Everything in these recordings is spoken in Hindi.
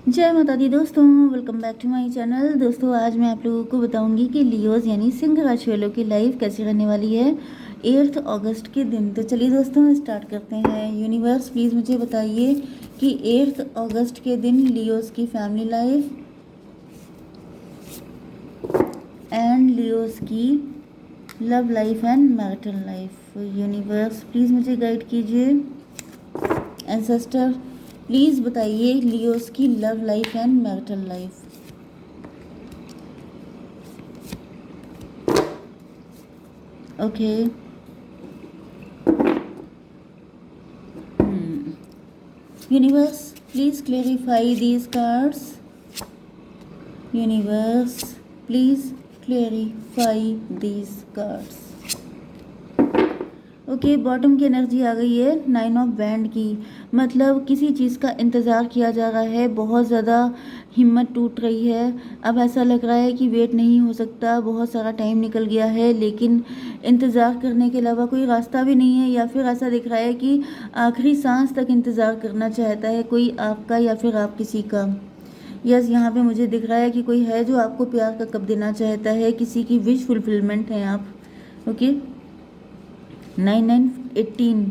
जय माता दी दोस्तों, welcome back to my channel. दोस्तों आज मैं आप लोगों को बताऊंगी कि लियोज यानी सिंह राशि वालों की लाइफ कैसी रहने वाली है 8 अगस्त के दिन। तो चलिए दोस्तों स्टार्ट करते हैं। यूनिवर्स प्लीज़ मुझे बताइए कि 8 अगस्त के दिन लियोज की फैमिली लाइफ एंड लियोज की love life and marital life. Universe please मुझे गाइड कीजिए। एंसेस्टर प्लीज़ बताइए लियोस की love life and marital life. Okay, universe please clarify these cards. Universe please clarify these cards. Okay, bottom की एनर्जी आ गई है 9 ऑफ बैंड की। मतलब किसी चीज़ का इंतज़ार किया जा रहा है, बहुत ज़्यादा हिम्मत टूट रही है। अब ऐसा लग रहा है कि वेट नहीं हो सकता, बहुत सारा टाइम निकल गया है, लेकिन इंतज़ार करने के अलावा कोई रास्ता भी नहीं है। या फिर ऐसा दिख रहा है कि आखिरी सांस तक इंतज़ार करना चाहता है कोई आपका या फिर आप किसी का। यस, यहाँ पे मुझे दिख रहा है कि कोई है जो आपको प्यार का कप देना चाहता है, किसी की विश फुलफिलमेंट है आप। Okay, 9918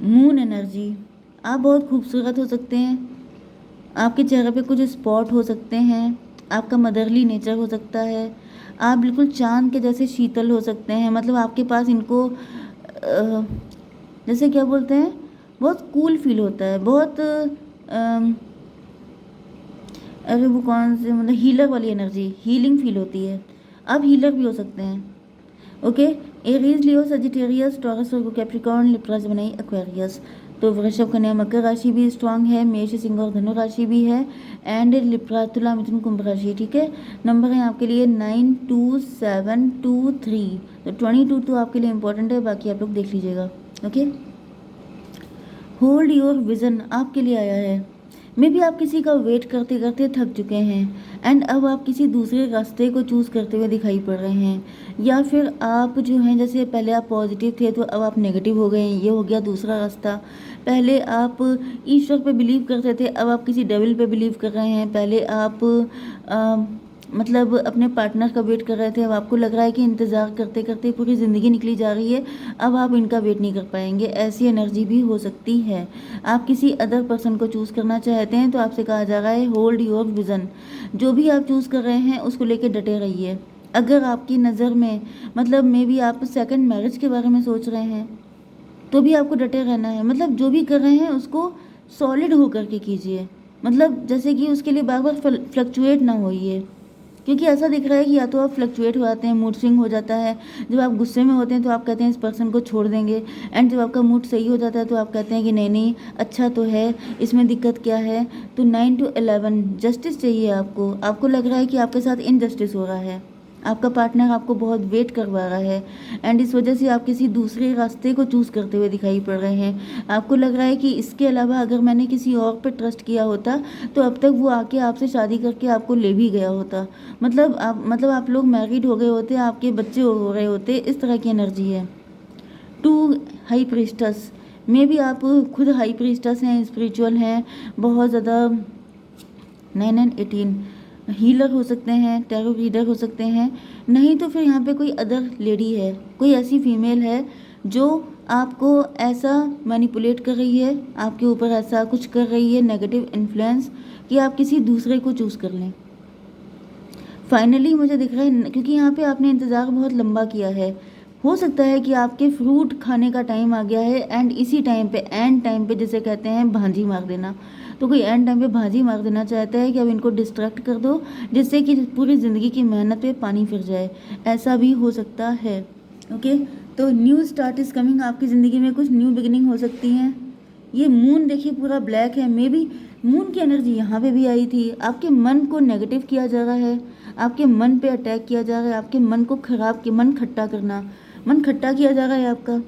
moon energy. आप बहुत खूबसूरत हो सकते हैं, आपके चेहरे पे कुछ स्पॉट हो सकते हैं, आपका मदरली नेचर हो सकता है, आप बिल्कुल चांद के जैसे शीतल हो सकते हैं। मतलब आपके पास इनको जैसे क्या बोलते हैं, बहुत कूल फील होता है, बहुत अरे वो कौन से, मतलब हीलर वाली एनर्जी, हीलिंग फील होती है। आप हीलर भी हो सकते हैं। ओके, एरीज, लियो, सजिटेरियस, टॉरस, वर्गो, कैप्रिकॉर्न, लिब्रा, जेमिनी, एक्वेरियस। तो वृषभ, कन्या, मकर राशि भी स्ट्रांग है, मेष, सिंह और धनु राशि भी है, एंड लिब्रा, तुला, मिथुन, कुंभ राशि। ठीक है, नंबर है आपके लिए 92723। तो 22 तो आपके लिए इंपॉर्टेंट है, बाकी आप लोग देख लीजिएगा। ओके, होल्ड योर विजन आपके लिए आया है। मे भी आप किसी का वेट करते करते थक चुके हैं एंड अब आप किसी दूसरे रास्ते को चूज़ करते हुए दिखाई पड़ रहे हैं। या फिर आप जो हैं, जैसे पहले आप पॉजिटिव थे तो अब आप नेगेटिव हो गए हैं, ये हो गया दूसरा रास्ता। पहले आप ईश्वर पे बिलीव करते थे, अब आप किसी डेविल पे बिलीव कर रहे हैं। पहले आप मतलब अपने पार्टनर का वेट कर रहे थे, अब आपको लग रहा है कि इंतज़ार करते करते पूरी ज़िंदगी निकली जा रही है, अब आप इनका वेट नहीं कर पाएंगे। ऐसी एनर्जी भी हो सकती है। आप किसी अदर पर्सन को चूज़ करना चाहते हैं तो आपसे कहा जा रहा है होल्ड योर विज़न। जो भी आप चूज़ कर रहे हैं उसको लेके डटे रहिए। अगर आपकी नज़र में, मतलब मे बी आप सेकंड मैरिज के बारे में सोच रहे हैं तो भी आपको डटे रहना है। मतलब जो भी कर रहे हैं उसको सॉलिड होकर के कीजिए। मतलब जैसे कि उसके लिए बार बार फ्लक्चुएट ना होइए, क्योंकि ऐसा दिख रहा है कि या तो आप फ्लक्चुएट हो जाते हैं, मूड स्विंग हो जाता है। जब आप गुस्से में होते हैं तो आप कहते हैं इस पर्सन को छोड़ देंगे, एंड जब आपका मूड सही हो जाता है तो आप कहते हैं कि नहीं नहीं अच्छा तो है, इसमें दिक्कत क्या है। तो 9 to 11 जस्टिस चाहिए आपको। आपको लग रहा है कि आपके साथ इनजस्टिस हो रहा है, आपका पार्टनर आपको बहुत वेट करवा रहा है, एंड इस वजह से आप किसी दूसरे रास्ते को चूज़ करते हुए दिखाई पड़ रहे हैं। आपको लग रहा है कि इसके अलावा अगर मैंने किसी और पे ट्रस्ट किया होता तो अब तक वो आके आपसे शादी करके आपको ले भी गया होता। मतलब आप लोग मैरिड हो गए होते, आपके बच्चे हो रहे होते। इस तरह की एनर्जी है। 2 हाई प्रीस्टस, में भी आप खुद हाई प्रीस्टस हैं, स्पिरिचुअल हैं बहुत ज़्यादा। 9 and 18 हीलर हो सकते हैं, टैरो रीडर हो सकते हैं, नहीं तो फिर यहाँ पे कोई अदर लेडी है, कोई ऐसी फीमेल है जो आपको ऐसा मैनिपुलेट कर रही है, आपके ऊपर ऐसा कुछ कर रही है नेगेटिव इन्फ्लुएंस कि आप किसी दूसरे को चूज़ कर लें। फाइनली मुझे दिख रहा है, क्योंकि यहाँ पे आपने इंतज़ार बहुत लंबा किया है, हो सकता है कि आपके फ्रूट खाने का टाइम आ गया है, एंड इसी टाइम पे, एंड टाइम पे जिसे कहते हैं भांजी मार देना। तो कोई एंड टाइम पे भांजी मार देना चाहता है कि अब इनको डिस्ट्रैक्ट कर दो, जिससे कि पूरी ज़िंदगी की मेहनत पे पानी फिर जाए। ऐसा भी हो सकता है। ओके, तो न्यू स्टार्ट इज़ कमिंग। आपकी ज़िंदगी में कुछ न्यू बिगिनिंग हो सकती हैं। ये मून देखिए पूरा ब्लैक है, मे बी मून की एनर्जी यहाँ पे भी आई थी। आपके मन को नेगेटिव किया जा रहा है, आपके मन पे अटैक किया जा रहा है, आपके मन को खराब, के मन खट्टा करना, मन खट्टा किया जा रहा है आपका।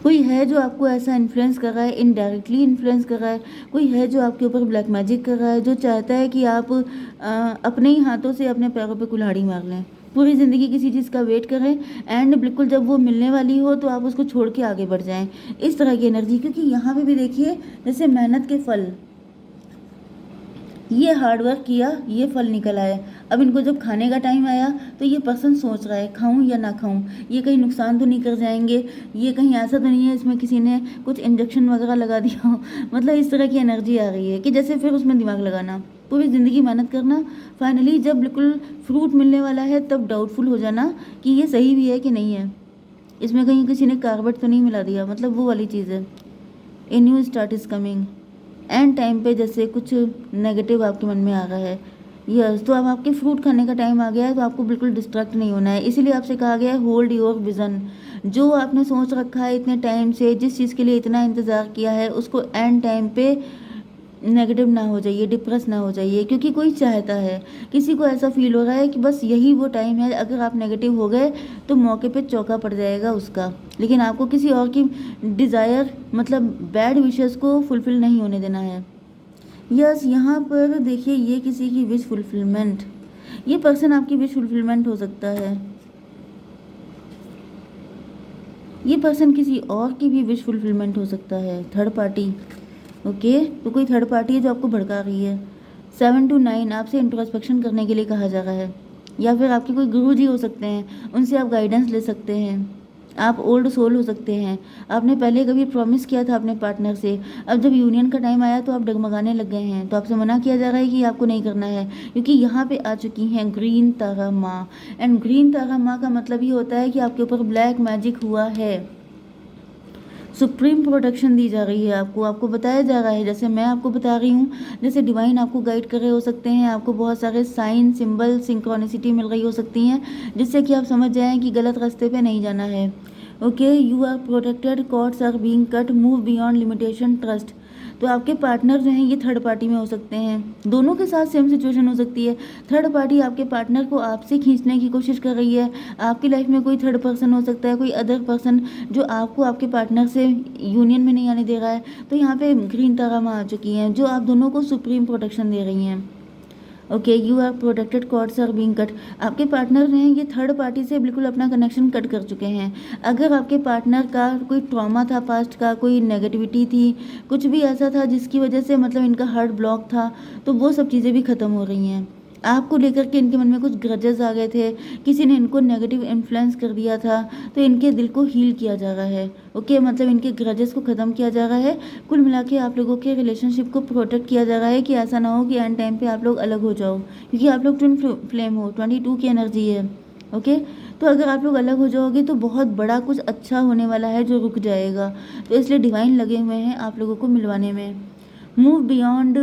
कोई है जो आपको ऐसा इन्फ्लुएंस कर रहा है, इनडायरेक्टली इन्फ्लुएंस कर रहा है। कोई है जो आपके ऊपर ब्लैक मैजिक कर रहा है, जो चाहता है कि आप अपने ही हाथों से अपने पैरों पे कुल्हाड़ी मार लें, पूरी ज़िंदगी किसी चीज़ का वेट करें, एंड बिल्कुल जब वो मिलने वाली हो तो आप उसको छोड़ के आगे बढ़ जाएं। इस तरह की एनर्जी, क्योंकि यहाँ पे भी देखिए जैसे मेहनत के फल, ये हार्ड वर्क किया, ये फल निकल आया। अब इनको जब खाने का टाइम आया तो ये पर्सन सोच रहा है खाऊं या ना खाऊं, ये कहीं नुकसान तो नहीं कर जाएंगे, ये कहीं ऐसा तो नहीं है इसमें किसी ने कुछ इंजेक्शन वगैरह लगा दिया हो। मतलब इस तरह की एनर्जी आ रही है कि जैसे फिर उसमें दिमाग लगाना, पूरी ज़िंदगी मेहनत करना, फाइनली जब बिल्कुल फ्रूट मिलने वाला है तब डाउटफुल हो जाना कि ये सही भी है कि नहीं है, इसमें कहीं किसी ने कार्बेट तो नहीं मिला दिया, मतलब वो वाली चीज़ है। A new start is coming. And time पे जैसे कुछ नेगेटिव आपके मन में आ रहा है, यस, तो अब आपके फ्रूट खाने का टाइम आ गया है, तो आपको बिल्कुल डिस्ट्रैक्ट नहीं होना है। इसीलिए आपसे कहा गया है होल्ड योर विज़न। जो आपने सोच रखा है इतने टाइम से, जिस चीज़ के लिए इतना इंतज़ार किया है, उसको एंड टाइम पे नेगेटिव ना हो जाइए, डिप्रेस ना हो जाइए, क्योंकि कोई चाहता है, किसी को ऐसा फील हो रहा है कि बस यही वो टाइम है, अगर आप नेगेटिव हो गए तो मौके पे चौका पड़ जाएगा उसका। लेकिन आपको किसी और की डिज़ायर, मतलब बैड विशेस को फुलफ़िल नहीं होने देना है। यस, यहाँ पर देखिए ये किसी की विश फुलफिलमेंट, ये पर्सन आपकी विश फुलफिलमेंट हो सकता है, ये पर्सन किसी और की भी विश फुलफिलमेंट हो सकता है। थर्ड पार्टी, ओके, तो कोई थर्ड पार्टी है जो आपको भड़का रही है। 7 to 9 आपसे इंट्रोस्पेक्शन करने के लिए कहा जा रहा है, या फिर आपके कोई गुरु जी हो सकते हैं, उनसे आप गाइडेंस ले सकते हैं। आप ओल्ड सोल हो सकते हैं, आपने पहले कभी प्रॉमिस किया था अपने पार्टनर से, अब जब यूनियन का टाइम आया तो आप डगमगाने लग गए हैं, तो आपसे मना किया जा रहा है कि आपको नहीं करना है, क्योंकि यहाँ पे आ चुकी हैं ग्रीन तारा माँ। एंड ग्रीन तारा माँ का मतलब ये होता है कि आपके ऊपर ब्लैक मैजिक हुआ है, सुप्रीम प्रोटेक्शन दी जा रही है आपको, आपको बताया जा रहा है, जैसे मैं आपको बता रही हूँ, जैसे डिवाइन आपको गाइड कर रहे हो सकते हैं, आपको बहुत सारे साइन, सिंबल, सिंक्रोनिसिटी मिल रही हो सकती हैं, जिससे कि आप समझ जाएं कि गलत रास्ते पे नहीं जाना है। Okay, you are protected, cords are being cut, move beyond limitation, trust. तो आपके पार्टनर जो हैं ये थर्ड पार्टी में हो सकते हैं, दोनों के साथ सेम सिचुएशन हो सकती है। थर्ड पार्टी आपके पार्टनर को आपसे खींचने की कोशिश कर रही है, आपकी लाइफ में कोई थर्ड पर्सन हो सकता है, कोई अदर पर्सन जो आपको आपके पार्टनर से यूनियन में नहीं आने दे रहा है। तो यहाँ पे ग्रीन तारा माँ आ चुकी हैं जो आप दोनों को सुप्रीम प्रोटेक्शन दे रही हैं। Okay, you are protected, cords are being cut. आपके पार्टनर हैं ये थर्ड पार्टी से बिल्कुल अपना कनेक्शन कट कर चुके हैं। अगर आपके पार्टनर का कोई ट्रॉमा था पास्ट का, कोई नेगेटिविटी थी, कुछ भी ऐसा था जिसकी वजह से मतलब इनका हार्ट ब्लॉक था, तो वो सब चीज़ें भी ख़त्म हो रही हैं। आपको लेकर के इनके मन में कुछ ग्रजेस आ गए थे, किसी ने इनको नेगेटिव इन्फ्लुएंस कर दिया था, तो इनके दिल को हील किया जा रहा है। ओके, मतलब इनके ग्रजेस को ख़त्म किया जा रहा है। कुल मिला के आप लोगों के रिलेशनशिप को प्रोटेक्ट किया जा रहा है कि ऐसा ना हो कि एंड टाइम पे आप लोग अलग हो जाओ, क्योंकि आप लोग ट्विन फ्लेम हो, 22 की एनर्जी है। ओके, तो अगर आप लोग अलग हो जाओगे तो बहुत बड़ा कुछ अच्छा होने वाला है जो रुक जाएगा, तो इसलिए डिवाइन लगे हुए हैं आप लोगों को मिलवाने में। Move beyond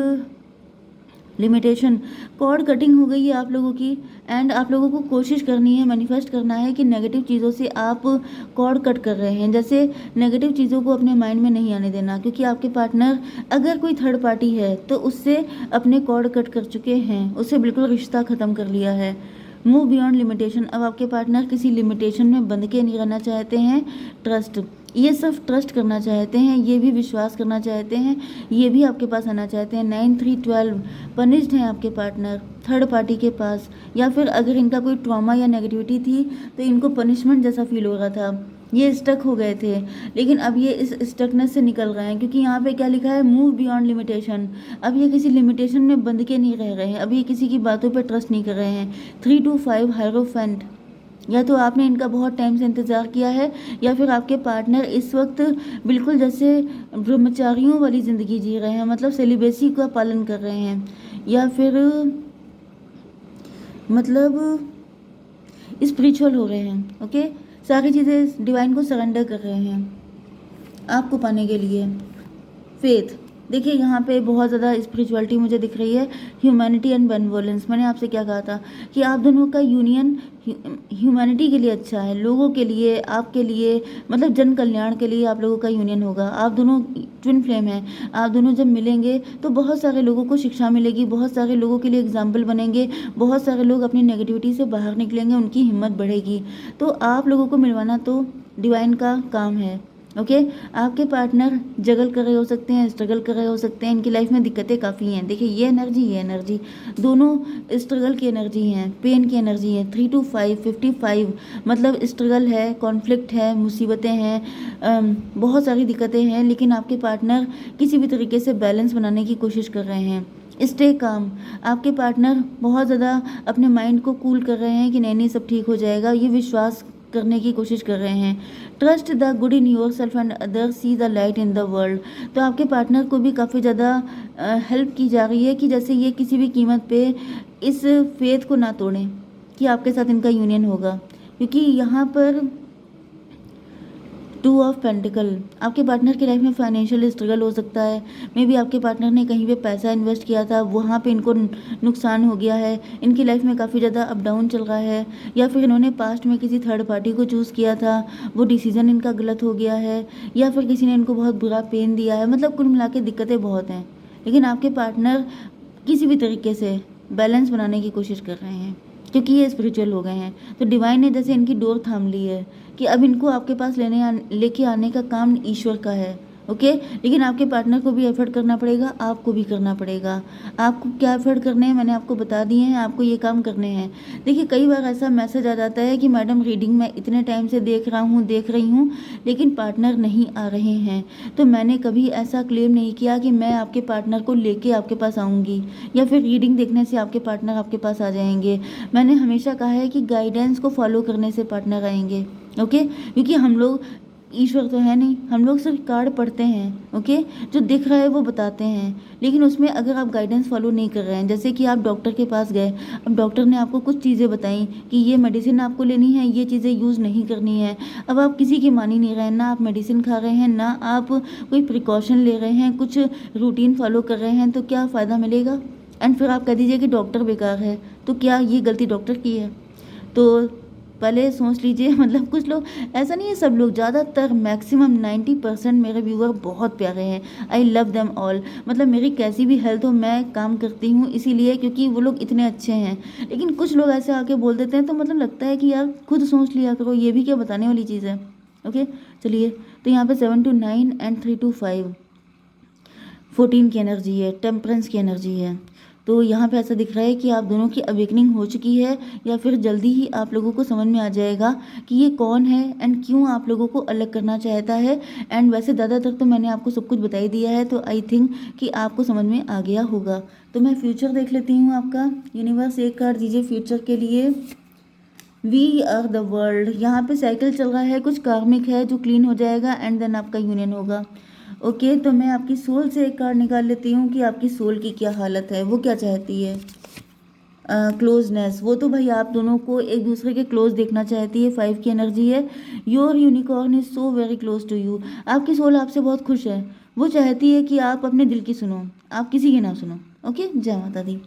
limitation, cord cutting हो गई है आप लोगों की, एंड आप लोगों को कोशिश करनी है, मैनिफेस्ट करना है कि नेगेटिव चीज़ों से आप कॉर्ड कट कर रहे हैं। जैसे नेगेटिव चीज़ों को अपने माइंड में नहीं आने देना, क्योंकि आपके पार्टनर अगर कोई थर्ड पार्टी है तो उससे अपने कॉर्ड कट कर चुके हैं, उससे बिल्कुल रिश्ता ख़त्म कर लिया है। मूव बियॉन्ड लिमिटेशन, अब आपके पार्टनर किसी लिमिटेशन में बंध के नहीं रहना चाहते हैं। ट्रस्ट, ये सिर्फ ट्रस्ट करना चाहते हैं, ये भी विश्वास करना चाहते हैं, ये भी आपके पास आना चाहते हैं। 9, 3, 12 पनिश्ड हैं आपके पार्टनर थर्ड पार्टी के पास, या फिर अगर इनका कोई ट्रॉमा या नेगेटिविटी थी तो इनको पनिशमेंट जैसा फील हो रहा था, ये स्टक हो गए थे, लेकिन अब ये इस स्टकनेस से निकल रहे हैं, क्योंकि यहाँ पे क्या लिखा है, मूव बियॉन्ड लिमिटेशन। अब ये किसी लिमिटेशन में बंध के नहीं रह रहे हैं, अब ये किसी की बातों पे ट्रस्ट नहीं कर रहे हैं। 3 to 5 हायरोफेंट, या तो आपने इनका बहुत टाइम से इंतज़ार किया है, या फिर आपके पार्टनर इस वक्त बिल्कुल जैसे ब्रह्मचारियों वाली ज़िंदगी जी रहे हैं, मतलब सेलिब्रेसी का पालन कर रहे हैं, या फिर मतलब स्पिरिचुअल हो रहे हैं। ओके, सारी चीज़ें डिवाइन को सरेंडर कर रहे हैं आपको पाने के लिए। फेथ, देखिए यहाँ पे बहुत ज़्यादा स्पिरिचुअलिटी मुझे दिख रही है। ह्यूमैनिटी एंड बेनवोलेंस, मैंने आपसे क्या कहा था कि आप दोनों का यूनियन ह्यूमैनिटी के लिए अच्छा है, लोगों के लिए, आपके लिए, मतलब जन कल्याण के लिए आप लोगों का यूनियन होगा। आप दोनों ट्विन फ्लेम हैं, आप दोनों जब मिलेंगे तो बहुत सारे लोगों को शिक्षा मिलेगी, बहुत सारे लोगों के लिए एग्जाम्पल बनेंगे, बहुत सारे लोग अपनी नेगेटिविटी से बाहर निकलेंगे, उनकी हिम्मत बढ़ेगी। तो आप लोगों को मिलवाना तो डिवाइन का काम है। ओके, आपके पार्टनर जगल कर रहे हो सकते हैं, स्ट्रगल कर रहे हो सकते हैं, इनकी लाइफ में दिक्कतें काफ़ी हैं। देखिए ये एनर्जी दोनों स्ट्रगल की एनर्जी हैं, पेन की एनर्जी है। 3 to 5 55 मतलब स्ट्रगल है, कॉन्फ्लिक्ट है, मुसीबतें हैं, बहुत सारी दिक्कतें हैं, लेकिन आपके पार्टनर किसी भी तरीके से बैलेंस बनाने की कोशिश कर रहे हैं। Stay calm. आपके पार्टनर बहुत ज़्यादा अपने माइंड को कूल कर रहे हैं कि नहीं नहीं सब ठीक हो जाएगा, ये विश्वास करने की कोशिश कर रहे हैं। Trust the good in your self and others see the light in the world. तो आपके पार्टनर को भी काफ़ी ज़्यादा हेल्प की जा रही है कि जैसे ये किसी भी कीमत पे इस फेथ को ना तोड़ें कि आपके साथ इनका यूनियन होगा, क्योंकि यहाँ पर टू ऑफ पेंटिकल, आपके पार्टनर की लाइफ में फाइनेंशियल स्ट्रगल हो सकता है। मे बी आपके पार्टनर ने कहीं पे पैसा इन्वेस्ट किया था, वहाँ पे इनको नुकसान हो गया है, इनकी लाइफ में काफ़ी ज़्यादा अप डाउन चल रहा है, या फिर इन्होंने पास्ट में किसी थर्ड पार्टी को चूज़ किया था, वो डिसीजन इनका गलत हो गया है, या फिर किसी ने इनको बहुत बुरा पेन दिया है। मतलब कुल मिला के दिक्कतें बहुत हैं, लेकिन आपके पार्टनर किसी भी तरीके से बैलेंस बनाने की कोशिश कर रहे हैं, क्योंकि ये स्पिरिचुअल हो गए हैं। तो डिवाइन ने जैसे इनकी डोर थाम ली है कि अब इनको आपके पास लेके आने का काम ईश्वर का है। ओके, लेकिन आपके पार्टनर को भी एफर्ट करना पड़ेगा, आपको भी करना पड़ेगा। आपको क्या एफर्ट करने हैं मैंने आपको बता दिए हैं, आपको ये काम करने हैं। देखिए कई बार ऐसा मैसेज आ जाता है कि मैडम रीडिंग मैं इतने टाइम से देख रही हूँ लेकिन पार्टनर नहीं आ रहे हैं। तो मैंने कभी ऐसा क्लेम नहीं किया कि मैं आपके पार्टनर को लेके आपके पास आऊँगी, या फिर रीडिंग देखने से आपके पार्टनर आपके पास आ जाएंगे। मैंने हमेशा कहा है कि गाइडेंस को फॉलो करने से पार्टनर आएंगे। ओके, क्योंकि हम लोग ईश्वर तो है नहीं, हम लोग सिर्फ कार्ड पढ़ते हैं। ओके, जो दिख रहा है वो बताते हैं, लेकिन उसमें अगर आप गाइडेंस फॉलो नहीं कर रहे हैं, जैसे कि आप डॉक्टर के पास गए, अब डॉक्टर ने आपको कुछ चीज़ें बताई कि ये मेडिसिन आपको लेनी है, ये चीज़ें यूज़ नहीं करनी है। अब आप किसी की मान ही नहीं रहे हैं, ना आप मेडिसिन खा रहे हैं, ना आप कोई प्रिकॉशन ले रहे हैं, कुछ रूटीन फॉलो कर रहे हैं, तो क्या फ़ायदा मिलेगा। एंड फिर आप कह दीजिए कि डॉक्टर बेकार है, तो क्या ये गलती डॉक्टर की है। तो पहले सोच लीजिए। मतलब कुछ लोग, ऐसा नहीं है सब लोग, ज़्यादातर मैक्सिमम 90% मेरे व्यूअर बहुत प्यारे हैं। I love them all. मतलब मेरी कैसी भी हेल्थ हो मैं काम करती हूँ इसीलिए क्योंकि वो लोग इतने अच्छे हैं। लेकिन कुछ लोग ऐसे आके बोल देते हैं तो मतलब लगता है कि यार खुद सोच लिया करो, ये भी क्या बताने वाली चीज़ है। ओके चलिए, तो यहाँ पे 7 to 9 एंड 3 to 5 14 की एनर्जी है, टेम्परेंस की एनर्जी है। तो यहाँ पे ऐसा दिख रहा है कि आप दोनों की अवेकनिंग हो चुकी है, या फिर जल्दी ही आप लोगों को समझ में आ जाएगा कि ये कौन है एंड क्यों आप लोगों को अलग करना चाहता है। एंड वैसे ज़्यादातर तो मैंने आपको सब कुछ बता ही दिया है, तो आई थिंक कि आपको समझ में आ गया होगा। तो मैं फ्यूचर देख लेती हूँ आपका। यूनिवर्स एक कार्ड दीजिए फ्यूचर के लिए। We are the world. यहाँ पे साइकिल चल रहा है, कुछ कार्मिक है जो क्लीन हो जाएगा एंड देन आपका यूनियन होगा। ओके, तो मैं आपकी सोल से एक कार्ड निकाल लेती हूँ कि आपकी सोल की क्या हालत है, वो क्या चाहती है। क्लोजनेस, वो तो भाई आप दोनों को एक दूसरे के क्लोज देखना चाहती है। 5 की एनर्जी है। Your unicorn is so very close to you. आपकी सोल आपसे बहुत खुश है, वो चाहती है कि आप अपने दिल की सुनो, आप किसी की ना सुनो। ओके, जय माता दी।